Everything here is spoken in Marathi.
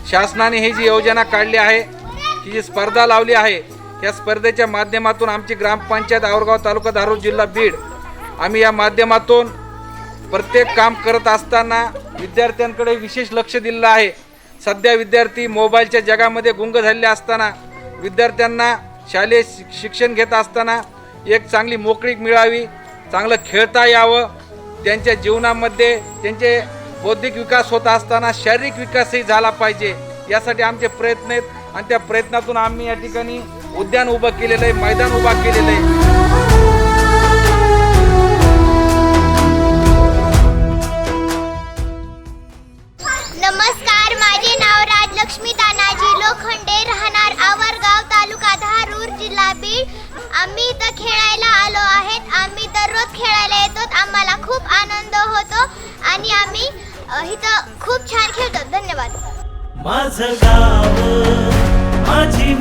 शासनाने ही जी योजना काढली आहे, ही जी स्पर्धा लावली आहे, या स्पर्धेच्या माध्यमातून आमची ग्रामपंचायत आवरगाव तालुका धारूर जिल्हा बीड आम्ही या माध्यमातून प्रत्येक काम करत असताना विद्यार्थ्यांकडे विशेष लक्ष दिलेलं आहे। सध्या विद्यार्थी मोबाईलच्या जगामध्ये गुंग झालेले असताना विद्यार्थ्यांना शालेय शिक्षण घेत असताना एक चांगली मोकळीक मिळावी, चांगलं खेळता यावं, त्यांच्या जीवनामध्ये त्यांचे बौद्धिक विकास होत असताना शारीरिक विकासही झाला पाहिजे, यासाठी आमचे प्रयत्न आहेत। आणि त्या प्रयत्नातून आम्ही या ठिकाणी उद्यान उभं केलेलं आहे, मैदान उभा केलेलं आहे। नमस्कार, माझे नाव राजलक्ष्मी तानाजी लोखंडे, राहणार आवरगाव तालुका धारूर जिल्हा बीड। आम्ही इथं खेळायला आलो आहेत। आम्ही दररोज खेळायला येतो, आम्हाला खूप आनंद होतो आणि आम्ही इथं खूप छान खेळतो। धन्यवाद। माझं गाव माझी